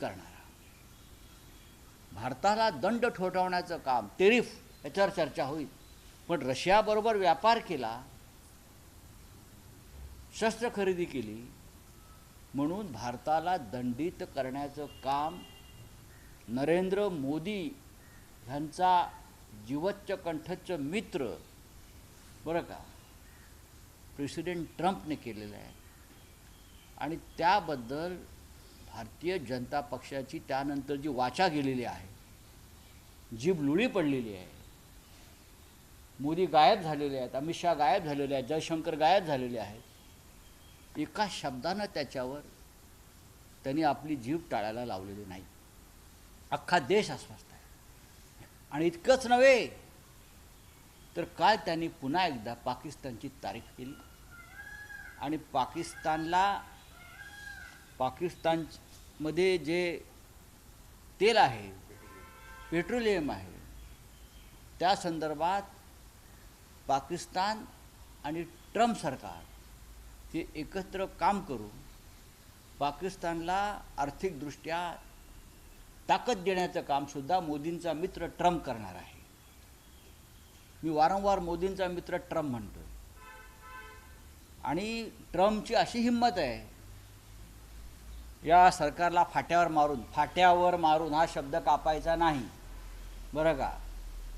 करणारा, भारताला दंड ठोठावण्याचं काम, टेरिफ याच्यावर चर्चा होईल, पण रशियाबरोबर व्यापार केला, शस्त्र खरेदी केली म्हणून भारताला दंडित करण्याचं काम नरेंद्र मोदी ह्यांचा जीवच्च कंठच्च मित्र बरं का प्रेसिडेंट ट्रम्पने केलेलं आहे. आणि त्याबद्दल भारतीय जनता पक्षाची त्यानंतर जी वाचा गेलेली आहे, जीभ लुळी पडलेली आहे, मोदी गायब झालेले आहेत, अमित शहा गायब झालेले आहेत, जयशंकर गायब झालेले आहेत, एका शब्दानं त्याच्यावर त्यांनी आपली जीभ टाळायला लावलेली नाही. अख्खा देश अस्वस्थ आहे. आणि इतकंच नव्हे तर काल त्यांनी पुन्हा एकदा पाकिस्तानची तारीफ केली आणि पाकिस्तानमध्ये जे तेल आहे, पेट्रोलियम आहे, त्या संदर्भात पाकिस्तान आणि ट्रम्प सरकार हे एकत्र काम करून पाकिस्तानला आर्थिकदृष्ट्या ताकद देण्याचं कामसुद्धा मोदींचा मित्र ट्रम्प करणार आहे. मी वारंवार मोदींचा मित्र ट्रम्प म्हणतो आणि ट्रम्पची अशी हिंमत आहे या सरकारला फाट्यावर मारून हा शब्द कापायचा नाही बरं का.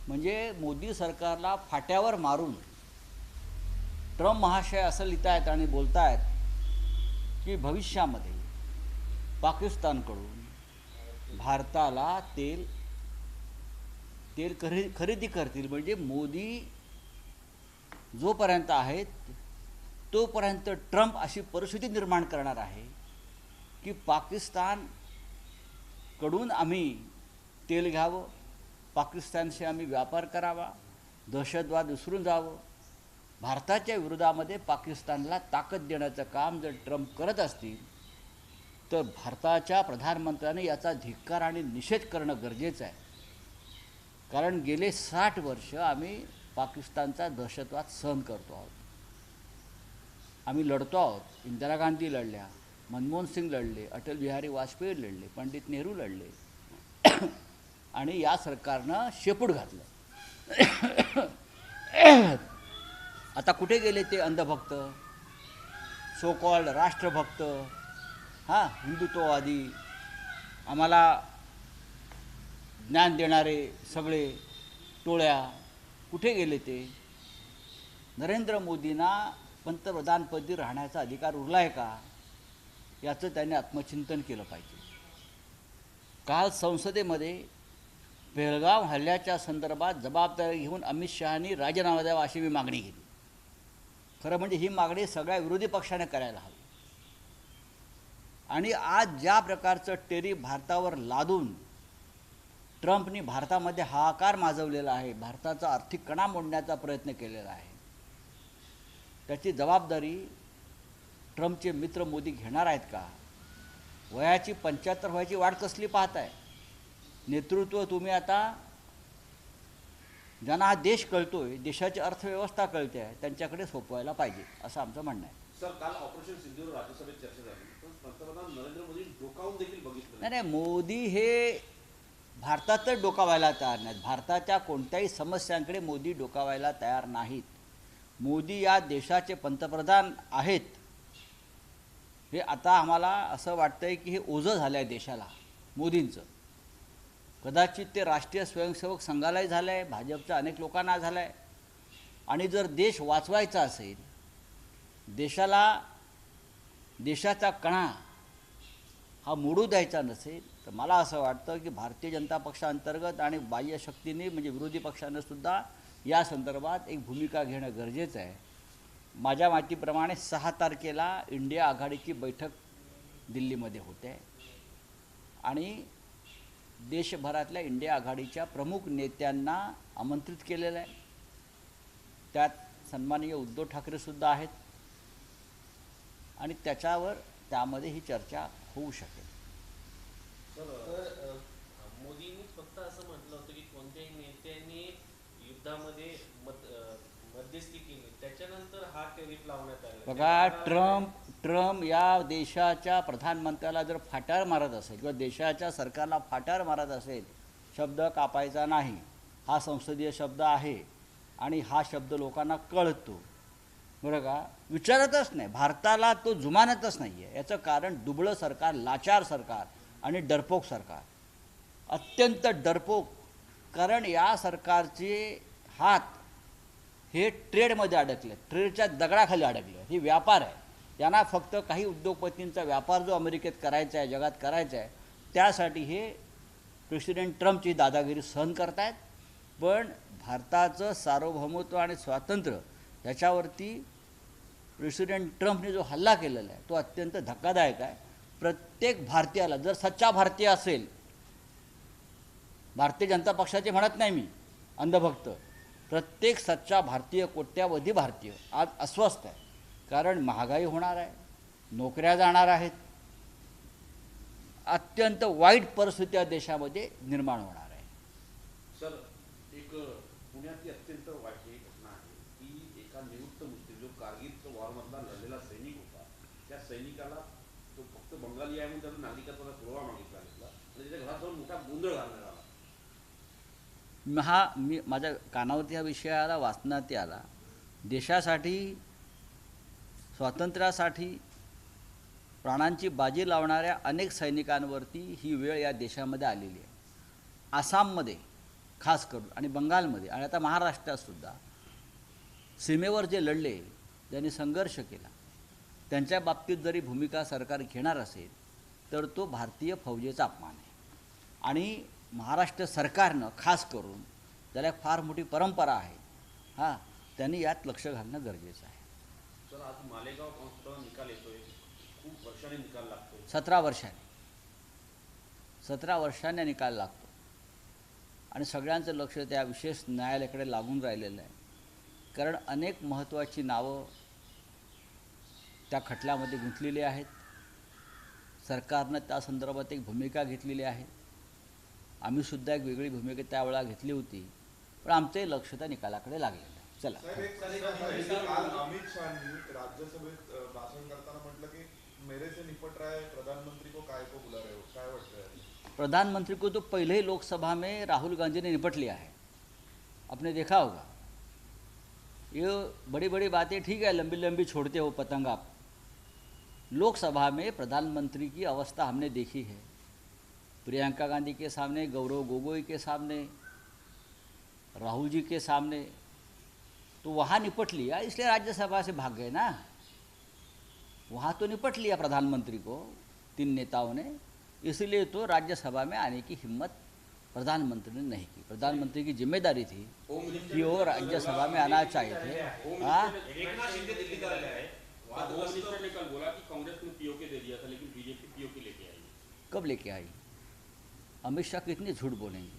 म्हणजे मोदी सरकारला फाट्यावर मारून ट्रम्प महाशय असं लिहितायत आणि बोलतायत की भविष्यामध्ये पाकिस्तानकडून भारताला तेल खरेदी करतील. म्हणजे मोदी जोपर्यंत आहेत तोपर्यंत ट्रम्प अशी परिस्थिती निर्माण करणार आहे की पाकिस्तानकडून आम्ही तेल घ्यावं, पाकिस्तानशी आम्ही व्यापार करावा, दहशतवाद विसरून जावं. भारताच्या विरोधामध्ये पाकिस्तानला ताकद देण्याचं काम जर ट्रम्प करत असतील तर भारताच्या प्रधानमंत्र्यांनी याचा धिक्कार आणि निषेध करणं गरजेचं आहे. कारण गेले 60 वर्ष आम्ही पाकिस्तानचा दहशतवाद सहन करतो आहोत, आम्ही लढतो आहोत. इंदिरा गांधी लढल्या, मनमोहन सिंग लढले, अटल बिहारी वाजपेयी लढले, पंडित नेहरू लढले आणि या सरकारनं शेपूट घातलं. आता कुठे गेले ते अंधभक्त, सो कॉल्ड राष्ट्रभक्त, हिंदुत्ववादी, आम्हाला ज्ञान देणारे सगळे टोळ्या कुठे गेले ते? नरेंद्र मोदींना पंतप्रधानपदी राहण्याचा अधिकार उरला आहे का याचं त्यांनी आत्मचिंतन केलं पाहिजे. काल संसदेमध्ये पेहलगाव हल्ल्याच्या संदर्भात जबाबदारी घेऊन अमित शहानी राजीनामा द्यावा अशी मी मागणी केली. खरं म्हणजे ही मागणी सगळ्या विरोधी पक्षाने करायला हवी. आणि आज ज्या प्रकारचं टेरिफ भारतावर लादून ट्रम्पनी भारतामध्ये हाहाकार माजवलेला आहे, भारताचा आर्थिक कणा मोडण्याचा प्रयत्न केलेला आहे, त्याची जबाबदारी ट्रम्पचे मित्र मोदी घेणार आहेत का? वयाची 75 व्हायची वाट कसली पाहताय? नेतृत्व तुम्ही आता ज्यांना हा देश कळतोय, देशाची अर्थव्यवस्था कळते आहे, त्यांच्याकडे सोपवायला पाहिजे असं आमचं म्हणणं आहे. सर, काल ऑपरेशन सिंधूर राज्यसभेत चर्चा झाली, पण पंतप्रधान नरेंद्र मोदी डोकावून देखील बघितलं नाही. मोदी हे भारतातच डोकावायला तयार नाहीत. भारताच्या कोणत्याही समस्यांकडे मोदी डोकावायला तयार नाहीत. मोदी या देशाचे पंतप्रधान आहेत हे आता आम्हाला असं वाटतंय की हे ओझं झालं आहे देशाला मोदींचं. कदाचित ते राष्ट्रीय स्वयंसेवक संघालाही झालं आहे, भाजपच्या अनेक लोकांना झालं आहे. आणि जर देश वाचवायचा असेल, देशाचा कणा हा मोडू द्यायचा नसेल, तर मला असं वाटतं की भारतीय जनता पक्षांतर्गत आणि बाह्य शक्तींनी म्हणजे विरोधी पक्षांनीसुद्धा या संदर्भात एक भूमिका घेणं गरजेचं आहे. माझ्या माहितीप्रमाणे 6 तारखेला इंडिया आघाडीची बैठक दिल्लीमध्ये होते आणि देशभरातल्या इंडिया आघाडीच्या प्रमुख नेत्यांना आमंत्रित केलेलं आहे. त्यात सन्माननीय उद्धव ठाकरेसुद्धा आहेत आणि त्यामध्ये ही चर्चा होऊ शकेल. तर मोदींनी फक्त असं म्हटलं होतं की कोणत्याही नेत्यांनी युद्धामध्ये मध्यस्थी केली, त्याच्यानंतर हा टेरिफ लावण्यात आला. बघा, ट्रम्प या देशाच्या प्रधानमंत्र्याला जर फाटार मारत असेल किंवा देशाच्या सरकारला फाटार मारत असेल, शब्द कापायचा नाही, हा संसदीय शब्द आहे आणि हा शब्द लोकांना कळतो, बरं का, विचारतच नाही, भारताला तो जुमानतच नाही आहे. याचं कारण दुबळं सरकार, लाचार सरकार आणि डरपोक सरकार, अत्यंत डरपोक. कारण या सरकारचे हात हे ट्रेडमध्ये अडकले, ट्रेडच्या दगडाखाली अडकले. ही व्यापार आहे. त्यांना फक्त काही उद्योगपतींचा व्यापार जो अमेरिकेत करायचा आहे, जगात करायचा आहे, त्यासाठी हे प्रेसिडेंट ट्रम्पची दादागिरी सहन करतायत. पण भारताचं सार्वभौमत्व आणि स्वातंत्र्य याच्यावरती प्रेसिडेंट ट्रम्पने जो हल्ला केलेला आहे तो अत्यंत धक्कादायक आहे. प्रत्येक भारतीयाला, जर सच्चा भारतीय असेल, भारतीय जनता पक्षाचे म्हणत नाही मी, अंधभक्त, प्रत्येक सच्चा भारतीय, कोट्यावधी भारतीय आज अस्वस्थ आहे. कारण महागाई होणार आहे, नोकऱ्या जाणार आहेत, अत्यंत वाईट परिस्थिती या देशामध्ये निर्माण होणार आहे. सर, एक पुण्यातली अत्यंत वाईट घटना आहे की एका निवृत्त मुस्लिम जो कारगिल वॉरमधला लढलेला सैनिक होता, त्या सैनिकाला तो फक्त बंगाली आहे म्हणून त्याचा नागरिकत्वाचा पुरावा मागितला गेला आणि त्याच्या घरात जाऊन मोठा गोंधळ घालण्यात आला. मी माझ्या कानावरती हा विषय आला, वाचनात आला. देशासाठी, स्वातंत्र्यासाठी प्राणांची बाजी लावणाऱ्या अनेक सैनिकांवरती ही वेळ या देशामध्ये आलेली आहे. आसाममध्ये खास करून आणि बंगालमध्ये आणि आता महाराष्ट्रातसुद्धा सीमेवर जे लढले, ज्यांनी संघर्ष केला, त्यांच्या बाबतीत जरी भूमिका सरकार घेणार असेल तर तो भारतीय फौजेचा अपमान आहे. आणि महाराष्ट्र सरकारनं खास करून, त्याला एक फार मोठी परंपरा आहे, हां, त्यांनी यात लक्ष घालणं गरजेचं आहे. सर, आज मालेगाव कॉन्स्टिट्यूशनचा निकाल येतोय, खूप वर्षांनी निकाल लागतोय. 17 वर्षांनी निकाल लागतो आणि सगळ्यांचं लक्ष त्या विशेष न्यायालयाकडे लागून राहिलेलं आहे. कारण अनेक महत्त्वाची नावं त्या खटल्यामध्ये गुंतलेली आहेत. सरकारनं त्या संदर्भात एक भूमिका घेतलेली आहे. आम्हीसुद्धा एक वेगळी भूमिका त्यावेळेला घेतली होती, पण आमचंही लक्ष त्या निकालाकडे लागलेलं आहे. चला, काल अमित शहानी राज्यसभेत भाषण करताना म्हटलं की मेरे से निपट रहा है प्रधानमंत्री को काय को बुला रहे हो, काय वाटतं? प्रधानमंत्री को तो पहले ही लोकसभा में राहुल गांधी ने निपट लिया है, आपने देखा होगा. ये बड़ी बड़ी बातें ठीक है, लंबी लंबी छोड़ते हो पतंग आप. लोकसभा में प्रधानमंत्री की अवस्था हमने देखी है, प्रियंका गांधी के सामने, गौरव गोगोई के सामने, राहुल जी के सामने, तो वहाँ निपट लिया, इसलिए राज्यसभा से भाग गए ना. वहाँ तो निपट लिया प्रधानमंत्री को 3 नेताओं ने, इसलिए तो राज्यसभा में आने की हिम्मत प्रधानमंत्री ने नहीं की. प्रधानमंत्री की जिम्मेदारी थी कि वो राज्यसभा में आना चाहिए थे. हाँ, एकनाथ शिंदे दिल्लीत आले आहे. होम मिनिस्टर ने कल बोला कि कांग्रेस ने पीओके दे दिया था लेकिन बीजेपी पीओके लेके आई. कब लेके आई? अमित शाह कितनी झूठ बोलेंगे.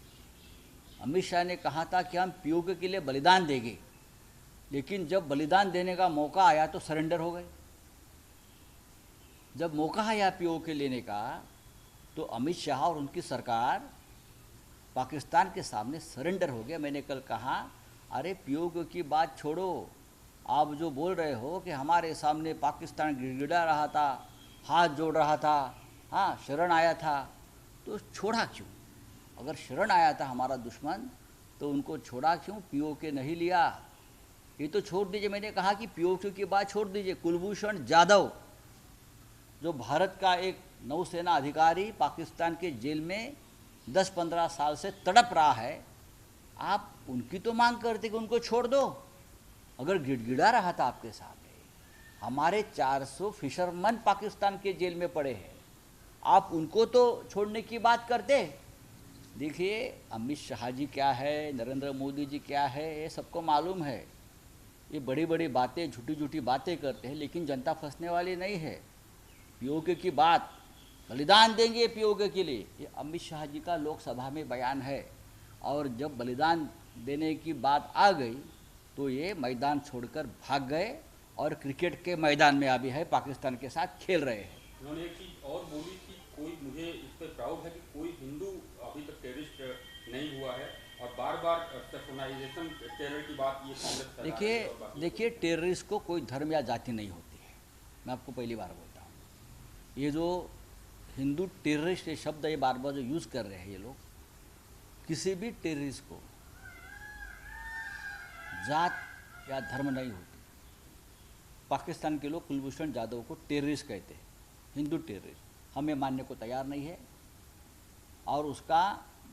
अमित शाह ने कहा था कि हम पीओके के लिए बलिदान देंगे, लेकिन जब बलिदान देने का मौका आया तो सरेंडर हो गए. जब मौका आया पीओके लेने का तो अमित शाह और उनकी सरकार पाकिस्तान के सामने सरेंडर हो गया. मैंने कल कहा, अरे पीओके की बात छोड़ो, आप जो बोल रहे हो कि हमारे सामने पाकिस्तान गिड़गिड़ा रहा था, हाथ जोड़ रहा था, हाँ, शरण आया था, तो छोड़ा क्यों? अगर शरण आया था हमारा दुश्मन तो उनको छोड़ा क्यों? पीओके नहीं लिया. ये तो छोड़ दीजिए, मैंने कहा कि पीओके की बात छोड़ दीजिए. कुलभूषण जाधव, जो भारत का एक नौसेना अधिकारी पाकिस्तान के जेल में 10-15 साल से तड़प रहा है, आप उनकी तो मांग करते कि उनको छोड़ दो. अगर गिड़गिड़ा रहा था आपके सामने, हमारे 400 फिशरमैन पाकिस्तान के जेल में पड़े हैं, आप उनको तो छोड़ने की बात करते. देखिए, अमित शाह जी क्या है, नरेंद्र मोदी जी क्या है, ये सबको मालूम है. ये बड़ी बड़ी बातें, झूठी झूठी बातें करते हैं, लेकिन जनता फंसने वाली नहीं है. पीओके की बात, बलिदान देंगे पीओके के लिए, ये अमित शाह जी का लोकसभा में बयान है. और जब बलिदान देने की बात आ गई तो ये मैदान छोड़कर भाग गए और क्रिकेट के मैदान में अभी है, पाकिस्तान के साथ खेल रहे हैं. उन्होंने एक चीज और बोली कि कोई, मुझे इस पर प्राउड है कि कोई हिंदू अभी तक टेररिस्ट नहीं हुआ है और बार बार सेक्शनाइजेशन टेरर की बात ये कांग्रेस कर रहा है. देखिए, टेररिस्ट को कोई धर्म या जाति नहीं होती है. मैं आपको पहली बार बोलता हूँ। ये जो हिंदू टेररिस्ट ये शब्द ये बार बार जो यूज़ कर रहे हैं ये लोग, किसी भी टेररिस्ट को जात या धर्म नहीं होती। पाकिस्तान के लोग कुलभूषण जाधव को टेररिस्ट कहते हैं, हिंदू टेररिस्ट। हम ये मानने को तैयार नहीं है और उसका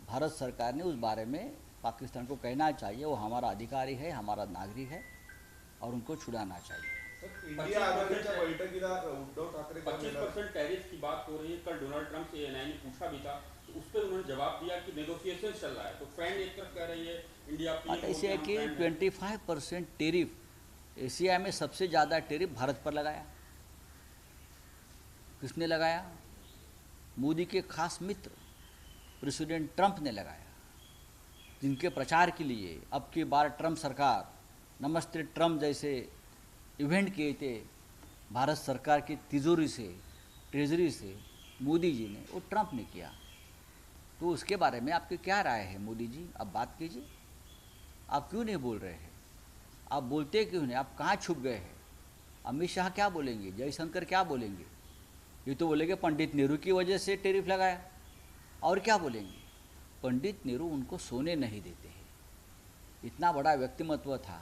भारत सरकार ने उस बारे में पाकिस्तान को कहना चाहिए, वो हमारा अधिकारी है, हमारा नागरिक है और उनको छुड़ाना चाहिए। सर, इंडिया आघाडीच्या बैठकीला उद्धव ठाकरे 25% टैरिफ की बात हो रही है। कल डोनाल्ड ट्रंप से एएनआई ने पूछा भी था, तो उस पर उन्होंने जवाब दिया कि नेगोशिएशन चल रहा है। तो फ्रेंड एक तरफ कह रही है इंडिया आता इसे है कि 25% टेरिफ, एशिया में सबसे ज़्यादा टेरिफ भारत पर लगाया। किसने लगाया? मोदी के खास मित्र प्रेसिडेंट ट्रंप ने लगाया, जिनके प्रचार के लिए अब की बार ट्रंप सरकार नमस्ते ट्रंप जैसे इवेंट किए थे भारत सरकार की तिजोरी से, ट्रेजरी से मोदी जी ने, वो ट्रंप ने किया। तो उसके बारे में आपकी क्या राय है मोदी जी? अब बात कीजिए। आप क्यों नहीं बोल रहे हैं? आप बोलते क्यों नहीं? आप कहाँ छुप गए हैं? अमित शाह क्या बोलेंगे? जयशंकर क्या बोलेंगे? ये तो बोलेंगे पंडित नेहरू की वजह से टेरिफ लगाया। और क्या बोलेंगे? पंडित नेहरू उनको सोने नहीं देते हैं। इतना बड़ा व्यक्तिमत्व था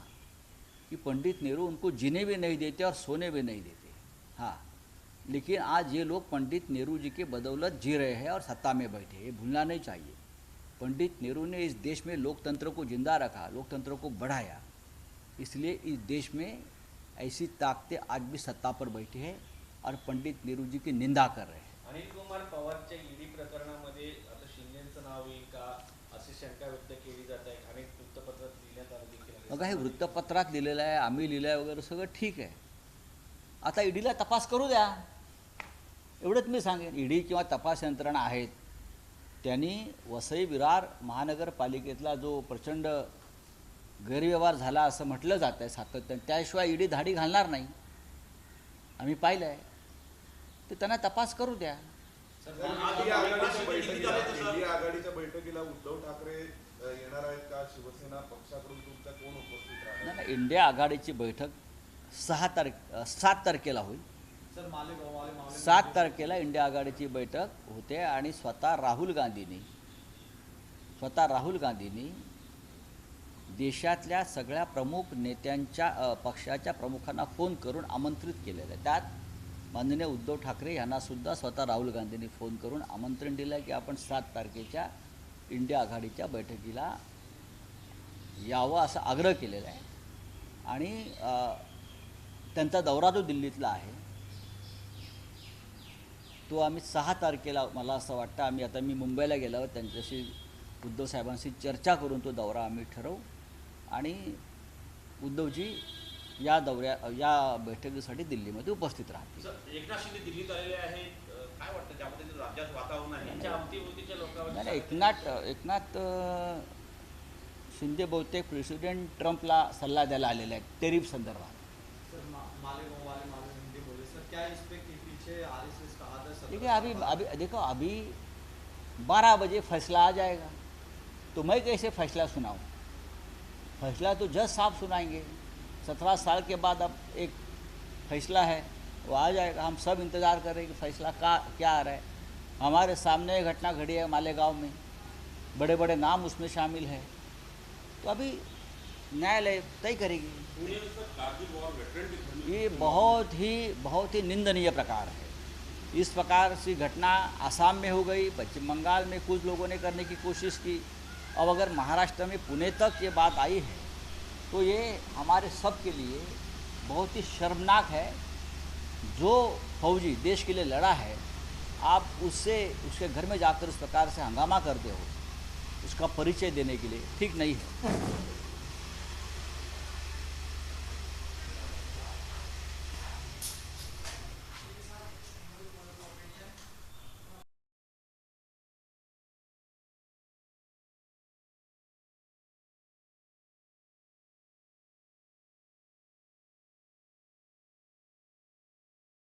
कि पंडित नेहरू उनको जीने भी नहीं देते और सोने भी नहीं देते। हाँ, लेकिन आज ये लोग पंडित नेहरू जी के बदौलत जी रहे हैं और सत्ता में बैठे, ये भूलना नहीं चाहिए। पंडित नेहरू ने इस देश में लोकतंत्र को जिंदा रखा, लोकतंत्र को बढ़ाया, इसलिए इस देश में ऐसी ताकतें आज भी सत्ता पर बैठी है और पंडित नेहरू जी की निंदा कर रहे हैं। अनिल कुमार पवारच्या ईडी प्रकरणामध्ये आता शिंदेचं नाव येईल का अशी शंका व्यक्त केली जात आहे। अनेक वृत्तपत्रात लिहिण्यात आलं देखील आहे। मग हे वृत्तपत्रात लिहिलेलं आहे, आम्ही लिहिलं आहे वगैरे सगळं ठीक आहे। आता ईडीला तपास करू द्या, एवढंच मी सांगेन। ईडी किंवा तपास यंत्रणा आहेत, त्यांनी वसई विरार महानगरपालिकेतला जो प्रचंड गैरव्यवहार झाला असं म्हटलं जातं आहे सातत्याने, त्याशिवाय ईडी धाडी घालणार नाही, आम्ही पाहिलं आहे। ते त्यांना तपास करू द्या। इंडिया आघाडीच्या बैठकीला उद्धव ठाकरे येणार आहेत का? शिवसेना पक्षाकडून तुमच्या कोण उपस्थित राहणार? नाही, इंडिया आघाडीची बैठक 7 तारखेला होईल। 7 तारखेला इंडिया आघाडीची बैठक होते आणि स्वतः राहुल गांधींनी देशातल्या सगळ्या प्रमुख नेत्यांच्या पक्षाच्या प्रमुखांना फोन करून आमंत्रित केलेलं आहे। त्यात माननीय उद्धव ठाकरे यांना सुद्धा स्वतः राहुल गांधींनी फोन करून आमंत्रण दिलं आहे की आपण 7 तारखेच्या इंडिया आघाडीच्या बैठकीला यावं असं आग्रह केलेला आहे। आणि त्यांचा दौरा जो दिल्लीतला आहे तो आम्ही 6 तारखेला, मला असं वाटतं मी मुंबईला गेल्यावर त्यांच्याशी उद्धव साहेबांशी चर्चा करून तो दौरा आम्ही ठरवू आणि उद्धवजी या बैठकीसाठी दिल्लीमध्ये उपस्थित राहतील। सर, एकनाथ शिंदे दिल्लीत आलेले आहेत, काय वाटतं त्यामध्ये राज्यात वातावरण आहे? त्यांच्या अवतीभोवतीच्या लोकांवर नाही, एकनाथ शिंदे बहुतेक प्रेसिडेंट ट्रंपला सल्ला द्यायला आलेले आहेत टेरिफ संदर्भात। देखिए अभी 12 बजे फैसला आ जाएगा, तो मैं कैसे फैसला सुनाऊं? फैसला तो जज साहब सुनाएंगे। 17 साल के बाद अब एक फैसला है, वो आ जाएगा। हम सब इंतज़ार कर रहे हैं कि फैसला क्या आ रहा है। हमारे सामने घटना घड़ी है मालेगांव में, बड़े बड़े नाम उसमें शामिल है, तो अभी न्यायालय तय करेगी। ये बहुत ही निंदनीय प्रकार है। इस प्रकार की घटना आसाम में हो गई, पश्चिम बंगाल में कुछ लोगों ने करने की कोशिश की, अब अगर महाराष्ट्र में पुणे तक ये बात आई है तो ये हमारे सब के लिए बहुत ही शर्मनाक है। जो फौजी देश के लिए लड़ा है, आप उसके घर में जाकर इस प्रकार से हंगामा करते हो, उसका परिचय देने के लिए ठीक नहीं है।